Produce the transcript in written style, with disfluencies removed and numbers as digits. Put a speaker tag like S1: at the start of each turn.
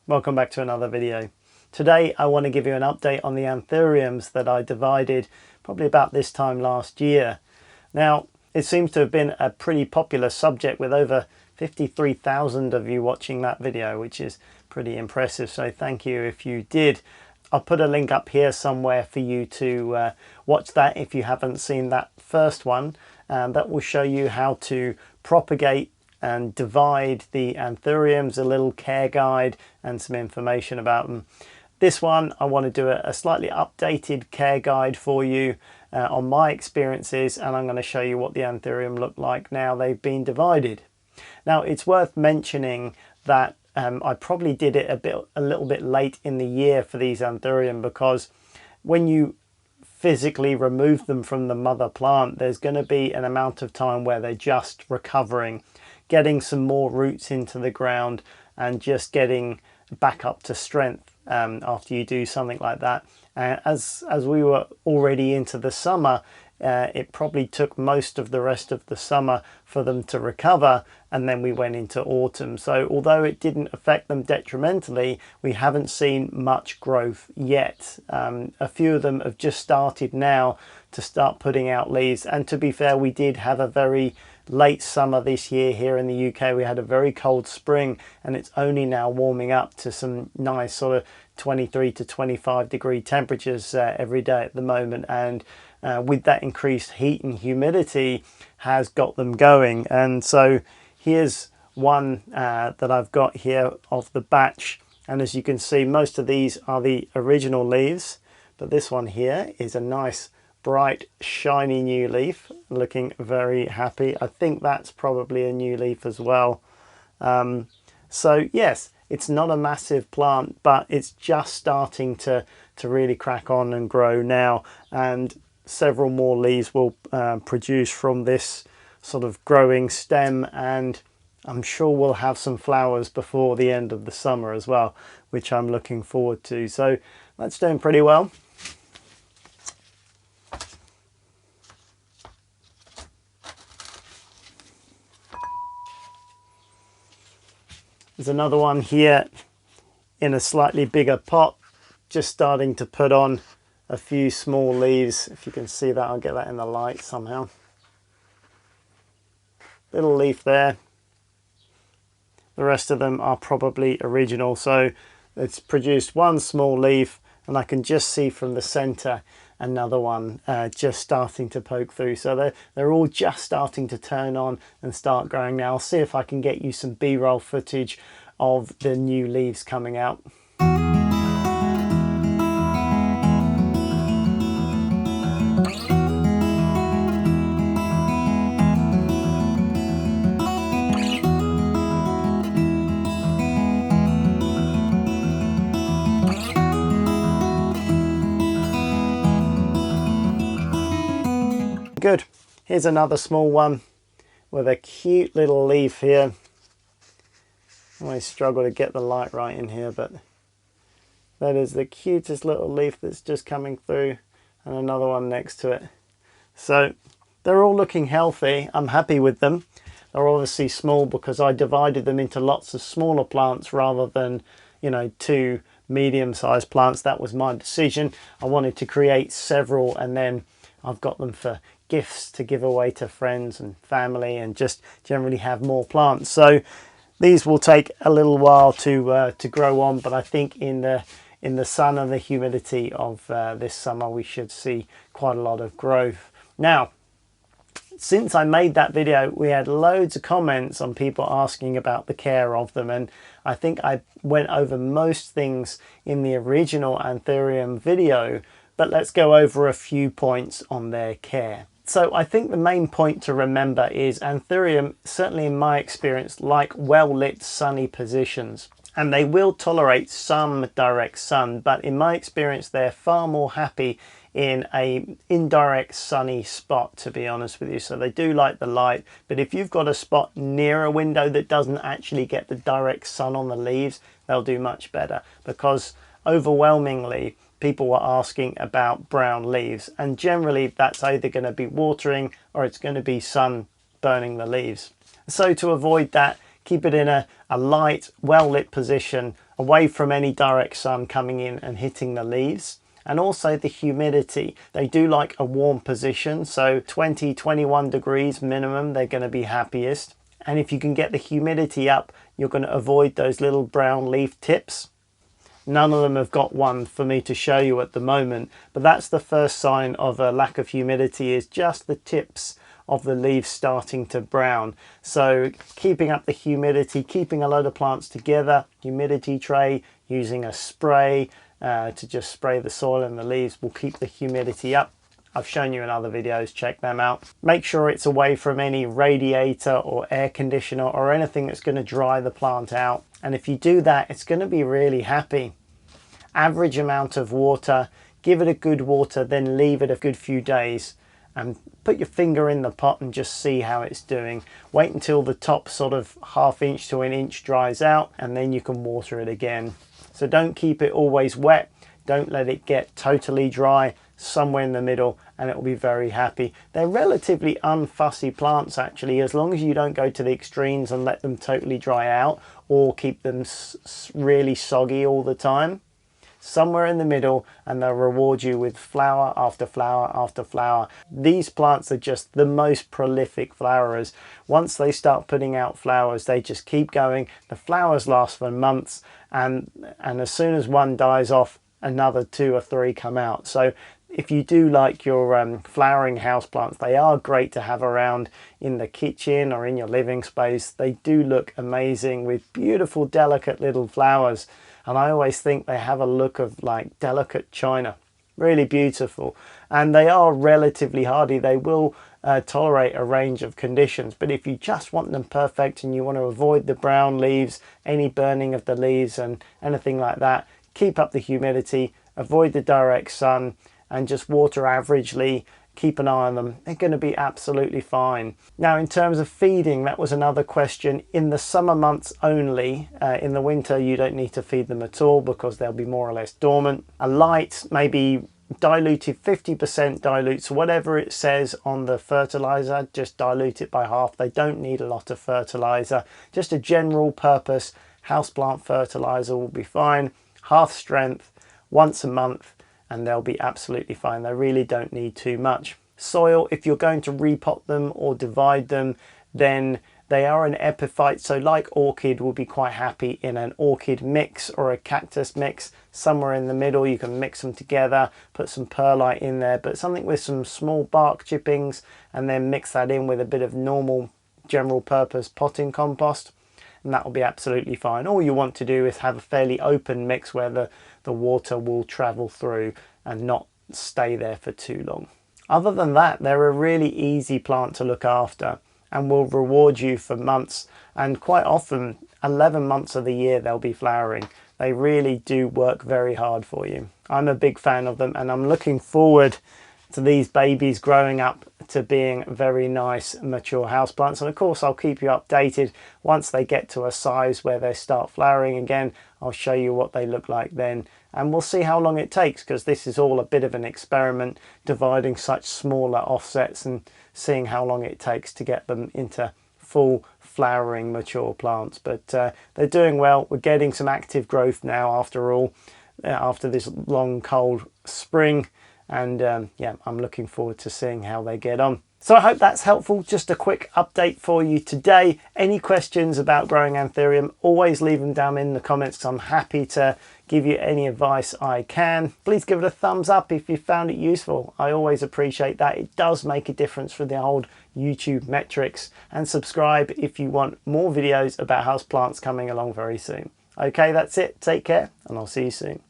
S1: Welcome back to another video. Today I want to give you an update on the Anthuriums that I divided probably about this time last year. Now it seems to have been a pretty popular subject with over 53,000 of you watching that video, which is pretty impressive, so thank you if you did. I'll put a link up here somewhere for you to watch that if you haven't seen that first one. That will show you how to propagate and divide the Anthuriums, a little care guide and some information about them. This one I want to do a slightly updated care guide for you on my experiences, and I'm going to show you what the Anthurium look like now they've been divided. Now it's worth mentioning that I probably did it a little bit late in the year for these Anthurium, because when you physically remove them from the mother plant, there's going to be an amount of time where they're just recovering, getting some more roots into the ground and just getting back up to strength after you do something like that. As we were already into the summer, it probably took most of the rest of the summer for them to recover, and then we went into autumn. So although it didn't affect them detrimentally, we haven't seen much growth yet. A few of them have just started now to start putting out leaves, and to be fair, we did have a very late summer this year here in the UK. We had a very cold spring, and it's only now warming up to some nice sort of 23 to 25 degree temperatures every day at the moment, and with that increased heat and humidity has got them going. And so here's one that I've got here of the batch, and as you can see, most of these are the original leaves, but this one here is a nice bright shiny new leaf, looking very happy. I think that's probably a new leaf as well. So yes, it's not a massive plant, but it's just starting to really crack on and grow now, and several more leaves will produce from this sort of growing stem, and I'm sure we'll have some flowers before the end of the summer as well, which I'm looking forward to. So that's doing pretty well. There's another one here in a slightly bigger pot, just starting to put on a few small leaves. If you can see that, I'll get that in the light somehow. Little leaf there. The rest of them are probably original, so it's produced one small leaf, and I can just see from the center another one just starting to poke through. So they're all just starting to turn on and start growing now. I'll see if I can get you some B-roll footage of the new leaves coming out. Good. Here's another small one with a cute little leaf here. I always struggle to get the light right in here, but that is the cutest little leaf that's just coming through, and another one next to it. So they're all looking healthy. I'm happy with them. They're obviously small because I divided them into lots of smaller plants rather than, you know, two medium-sized plants. That was my decision. I wanted to create several, and then I've got them for gifts to give away to friends and family, and just generally have more plants. So these will take a little while to grow on, but I think in the sun and the humidity of this summer we should see quite a lot of growth. Now, since I made that video, we had loads of comments on people asking about the care of them, and I think I went over most things in the original Anthurium video, but let's go over a few points on their care. So I think the main point to remember is Anthurium, certainly in my experience, like well-lit sunny positions, and they will tolerate some direct sun, but in my experience they're far more happy in a indirect sunny spot, to be honest with you. So they do like the light, but if you've got a spot near a window that doesn't actually get the direct sun on the leaves, they'll do much better, because overwhelmingly people were asking about brown leaves, and generally that's either going to be watering or it's going to be sun burning the leaves. So to avoid that, keep it in a light, well-lit position away from any direct sun coming in and hitting the leaves. And also the humidity. They do like a warm position, so 20-21 degrees minimum, they're going to be happiest. And if you can get the humidity up, you're going to avoid those little brown leaf tips. None of them have got one for me to show you at the moment, but that's the first sign of a lack of humidity, is just the tips of the leaves starting to brown. So keeping up the humidity, keeping a load of plants together, humidity tray, using a spray, to just spray the soil and the leaves will keep the humidity up. I've shown you in other videos, check them out. Make sure it's away from any radiator or air conditioner or anything that's going to dry the plant out. And if you do that, it's going to be really happy. Average amount of water, give it a good water, then leave it a good few days and put your finger in the pot and just see how it's doing. Wait until the top sort of ½ inch to 1 inch dries out, and then you can water it again. So don't keep it always wet. Don't let it get totally dry. Somewhere in the middle, and it will be very happy. They're relatively unfussy plants actually, as long as you don't go to the extremes and let them totally dry out or keep them really soggy all the time. Somewhere in the middle, and they'll reward you with flower after flower after flower. These plants are just the most prolific flowerers. Once they start putting out flowers, they just keep going. The flowers last for months, and as soon as one dies off, another 2 or 3 come out. So if you do like your flowering houseplants, they are great to have around in the kitchen or in your living space. They do look amazing with beautiful, delicate little flowers. And I always think they have a look of like delicate china. Really beautiful. And they are relatively hardy. They will tolerate a range of conditions. But if you just want them perfect and you want to avoid the brown leaves, any burning of the leaves and anything like that, keep up the humidity, avoid the direct sun, and just water averagely. Keep an eye on them. They're going to be absolutely fine. Now, in terms of feeding, that was another question. In the summer months only, in the winter you don't need to feed them at all because they'll be more or less dormant. A light, maybe diluted 50% dilute, so whatever it says on the fertilizer, just dilute it by half. They don't need a lot of fertilizer. Just a general purpose houseplant fertilizer will be fine. Half strength, once a month, and they'll be absolutely fine. They really don't need too much. Soil, if you're going to repot them or divide them, then they are an epiphyte, so like orchid will be quite happy in an orchid mix or a cactus mix. Somewhere in the middle you can mix them together, put some perlite in there, but something with some small bark chippings, and then mix that in with a bit of normal general purpose potting compost, and that will be absolutely fine. All you want to do is have a fairly open mix where the water will travel through and not stay there for too long. Other than that, they're a really easy plant to look after and will reward you for months, and quite often 11 months of the year they'll be flowering. They really do work very hard for you. I'm a big fan of them, and I'm looking forward to these babies growing up to being very nice mature houseplants. And of course I'll keep you updated once they get to a size where they start flowering again. I'll show you what they look like then, and we'll see how long it takes, because this is all a bit of an experiment, dividing such smaller offsets and seeing how long it takes to get them into full flowering mature plants. But they're doing well. We're getting some active growth now after all, after this long cold spring. And yeah, I'm looking forward to seeing how they get on. So I hope that's helpful. Just a quick update for you today. Any questions about growing Anthurium, always leave them down in the comments. I'm happy to give you any advice I can. Please give it a thumbs up if you found it useful. I always appreciate that. It does make a difference for the old YouTube metrics. And subscribe if you want more videos about houseplants coming along very soon. Okay, that's it. Take care, and I'll see you soon.